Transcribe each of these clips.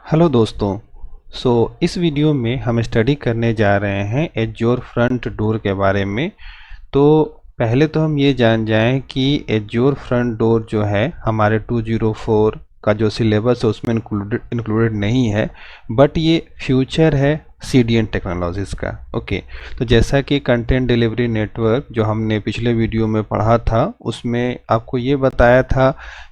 Hello दोस्तों। इस video में हम स्टडी करने जा रहे हैं एज्योर फ्रंट डोर के बारे में। तो पहले तो हम ये जान जाएं कि एज्योर फ्रंट डोर जो है हमारे 204 का जो सिलेबस है उसमें इंक्लूडेड नहीं है, बट ये फ्यूचर है सीडीएन टेक्नोलॉजीज़ का। ओके, तो जैसा कि कंटेंट डिलीवरी नेटवर्क जो हमने पिछले वीडियो में पढ़ा था उसमें आपको ये बताया था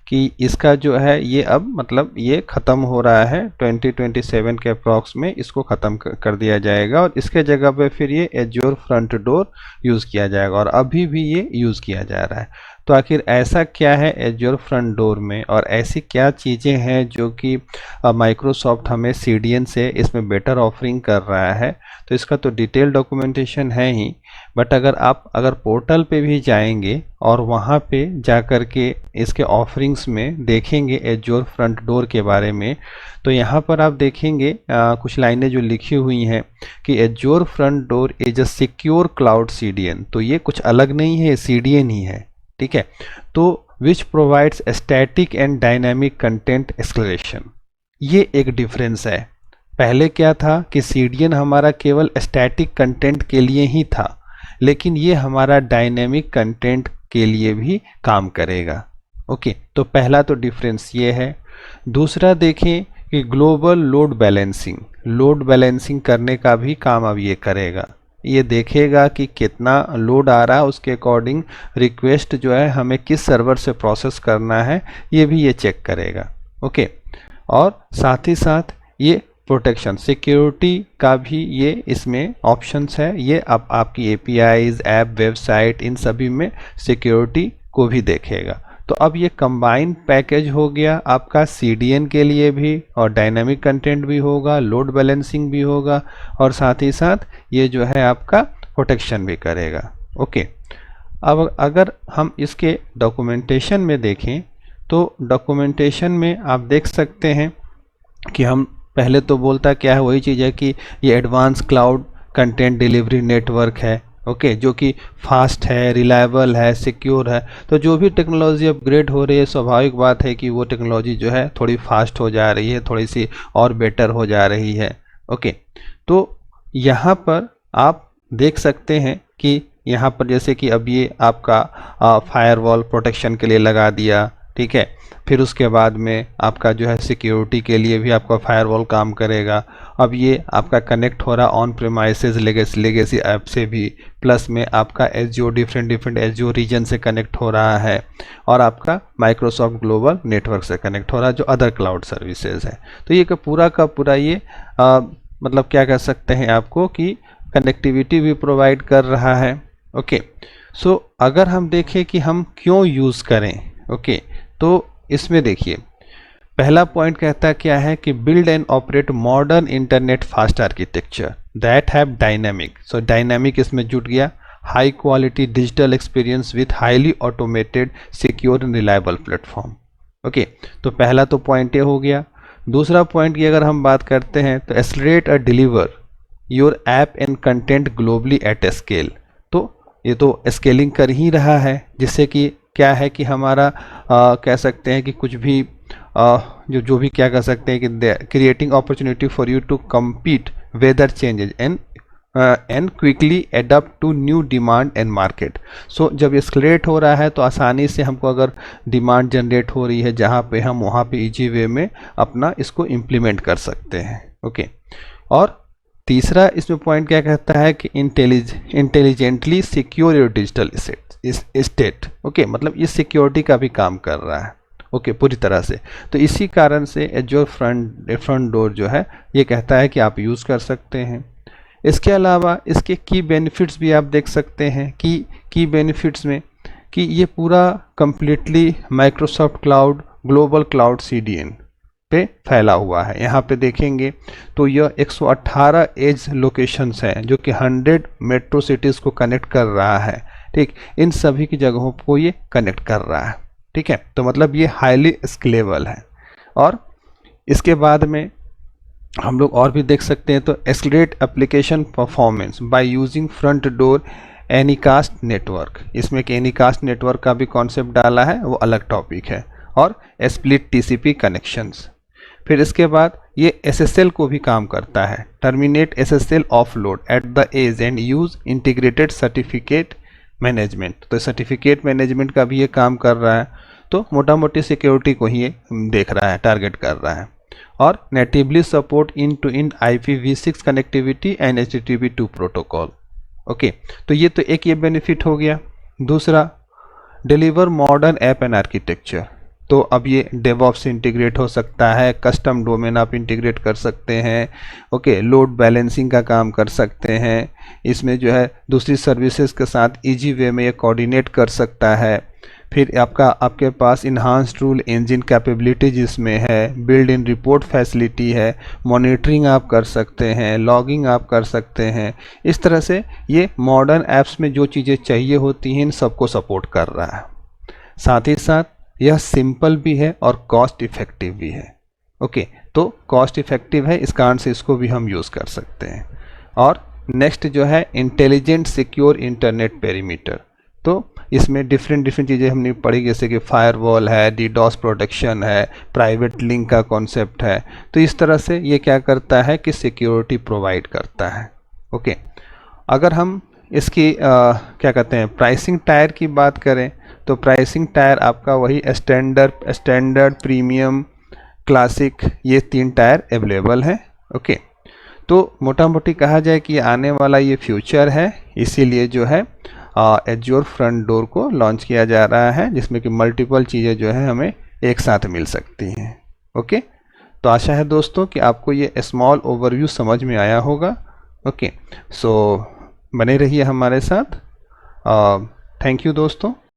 कि इसका जो है ये अब मतलब ये ख़त्म हो रहा है 2027 के अप्रॉक्स में, इसको ख़त्म कर दिया जाएगा और इसके जगह पे फिर ये एज्योर फ्रंट डोर यूज़ किया जाएगा और अभी भी ये यूज़ किया जा रहा है। तो आखिर ऐसा क्या है एज्योर फ्रंट डोर में और ऐसी क्या चीज़ें हैं जो कि माइक्रोसॉफ्ट हमें सीडीएन से इसमें बेटर ऑफरिंग कर रहा है। तो इसका तो डिटेल डॉक्यूमेंटेशन है ही, बट अगर पोर्टल पे भी जाएंगे और वहाँ पे जा कर के इसके ऑफरिंग्स में देखेंगे एज्योर फ्रंट डोर के बारे में, तो यहाँ पर आप देखेंगे कुछ लाइनें जो लिखी हुई हैं कि azure front door is a secure cloud CDN. तो ये कुछ अलग नहीं है, सीडीएन ही है, ठीक है। तो which provides static and dynamic content acceleration, ये एक डिफरेंस है। पहले क्या था कि सीडीएन हमारा केवल स्टैटिक कंटेंट के लिए ही था, लेकिन ये हमारा डायनेमिक कंटेंट के लिए भी काम करेगा। ओके, तो पहला तो डिफरेंस ये है। दूसरा देखें कि ग्लोबल लोड बैलेंसिंग करने का भी काम अब ये करेगा। ये देखेगा कि कितना लोड आ रहा है, उसके अकॉर्डिंग रिक्वेस्ट जो है हमें किस सर्वर से प्रोसेस करना है ये भी ये चेक करेगा। ओके, और साथ ही साथ ये प्रोटेक्शन सिक्योरिटी का भी ये इसमें ऑप्शंस है। ये अब आपकी एपीआईज, ऐप, वेबसाइट, इन सभी में सिक्योरिटी को भी देखेगा। तो अब ये कंबाइन पैकेज हो गया आपका सीडीएन के लिए भी, और डायनामिक कंटेंट भी होगा, लोड बैलेंसिंग भी होगा, और साथ ही साथ ये जो है आपका प्रोटेक्शन भी करेगा। ओके, अब अगर हम इसके डॉक्यूमेंटेशन में देखें तो डॉक्यूमेंटेशन में आप देख सकते हैं कि हम पहले तो बोलता क्या है, वही चीज़ है कि ये advance cloud content delivery network है। ओके, जो कि फास्ट है, रिलायबल है, सिक्योर है। तो जो भी टेक्नोलॉजी अपग्रेड हो रही है, स्वाभाविक बात है कि वो टेक्नोलॉजी जो है थोड़ी फास्ट हो जा रही है, थोड़ी सी और बेटर हो जा रही है। ओके, तो यहाँ पर आप देख सकते हैं कि यहाँ पर जैसे कि अब ये आपका फायरवॉल प्रोटेक्शन के लिए लगा दिया, ठीक है। फिर उसके बाद में आपका जो है सिक्योरिटी के लिए भी आपका फायरवॉल काम करेगा। अब ये आपका कनेक्ट हो रहा ऑन प्रेमाइसेस लेगेसी ऐप से भी, प्लस में आपका एज्योर डिफरेंट एज्योर रीजन से कनेक्ट हो रहा है, और आपका माइक्रोसॉफ्ट ग्लोबल नेटवर्क से कनेक्ट हो रहा है जो अदर क्लाउड सर्विसेज है। तो ये पूरा का पूरा ये मतलब क्या कह सकते हैं आपको कि कनेक्टिविटी भी प्रोवाइड कर रहा है। ओके, सो अगर हम देखें कि हम क्यों यूज़ करें, ओके, तो इसमें देखिए पहला पॉइंट कहता क्या है कि build and operate modern internet fast architecture that have dynamic. So dynamic इसमें जुट गया, high quality digital experience with highly automated secure and reliable platform. Okay, तो पहला तो पॉइंट ये हो गया। दूसरा पॉइंट की अगर हम बात करते हैं तो एक्सेलरेट और deliver your app and content globally at scale. तो ये तो स्केलिंग कर ही रहा है, जिससे कि क्या है कि हमारा कह सकते हैं कि कुछ भी जो भी क्या कह सकते हैं कि creating opportunity for you to compete weather changes and quickly adapt to new demand and market. So जब एक्सेलरेट हो रहा है तो आसानी से हमको अगर डिमांड जनरेट हो रही है जहाँ पे हम वहाँ पे इजी वे में अपना इसको इम्प्लीमेंट कर सकते हैं। ओके, और तीसरा इसमें पॉइंट क्या कहता है कि intelligently secure your digital state. Okay, मतलब ये सिक्योरिटी का भी काम कर रहा है। ओके, पूरी तरह से। तो इसी कारण से एज्योर फ्रंट डोर जो है ये कहता है कि आप यूज़ कर सकते हैं। इसके अलावा इसके की बेनिफिट्स भी आप देख सकते हैं कि की बेनिफिट्स में कि ये पूरा completely Microsoft cloud global cloud CDN पे फैला हुआ है। यहाँ पे देखेंगे तो यह 118 एज लोकेशंस हैं जो कि 100 मेट्रो सिटीज़ को कनेक्ट कर रहा है। ठीक, इन सभी की जगहों को ये कनेक्ट कर रहा है। ठीक है, तो मतलब ये हाईली स्केलेबल है। और इसके बाद में हम लोग और भी देख सकते हैं तो accelerate application performance by using front door Anycast network. इसमें एक एनीकास्ट नेटवर्क का भी कॉन्सेप्ट डाला है, वो अलग टॉपिक है। और स्प्लिट टीसीपी कनेक्शंस फिर इसके बाद ये SSL को भी काम करता है, terminate SSL offload at the edge and use integrated certificate management. तो सर्टिफिकेट मैनेजमेंट का भी ये काम कर रहा है। तो मोटा मोटी सिक्योरिटी को ही ये देख रहा है, टारगेट कर रहा है। और natively support in to in IPv6 connectivity and HTTP2 protocol. Okay, तो ये बेनिफिट हो गया। दूसरा, deliver modern app and architecture. तो अब ये डेवऑप्स से इंटीग्रेट हो सकता है, कस्टम डोमेन आप इंटीग्रेट कर सकते हैं। ओके, लोड बैलेंसिंग का काम कर सकते हैं। इसमें जो है दूसरी सर्विसेज के साथ इजी वे में ये कोऑर्डिनेट कर सकता है। फिर आपके पास इन्हांस्ड रूल इंजन कैपेबिलिटीज इसमें है, बिल्ड इन रिपोर्ट फैसिलिटी है, मॉनिटरिंग आप कर सकते हैं, लॉगिंग आप कर सकते हैं। इस तरह से ये मॉडर्न ऐप्स में जो चीज़ें चाहिए होती हैं इन सबको सपोर्ट कर रहा है। साथ ही साथ यह सिंपल भी है और कॉस्ट इफेक्टिव भी है। ओके, तो कॉस्ट इफेक्टिव है, इस कारण से इसको भी हम यूज़ कर सकते हैं। और नेक्स्ट जो है इंटेलिजेंट सिक्योर इंटरनेट पेरीमीटर। तो इसमें डिफरेंट चीज़ें हमने पढ़ी, जैसे कि फायरवॉल है, DDoS प्रोटेक्शन है, प्राइवेट लिंक का कॉन्सेप्ट है। तो इस तरह से ये क्या करता है कि सिक्योरिटी प्रोवाइड करता है। ओके, अगर हम इसकी क्या कहते हैं प्राइसिंग टायर की बात करें, तो प्राइसिंग टायर आपका वही स्टैंडर्ड, प्रीमियम, क्लासिक, ये 3 टायर अवेलेबल हैं। ओके, तो मोटा मोटी कहा जाए कि आने वाला ये फ्यूचर है, इसीलिए जो है एज्योर फ्रंट डोर को लॉन्च किया जा रहा है, जिसमें कि मल्टीपल चीज़ें जो है हमें एक साथ मिल सकती हैं। ओके, तो आशा है दोस्तों कि आपको ये स्मॉल ओवरव्यू समझ में आया होगा। ओके, सो बने रहिए हमारे साथ। थैंक यू दोस्तों।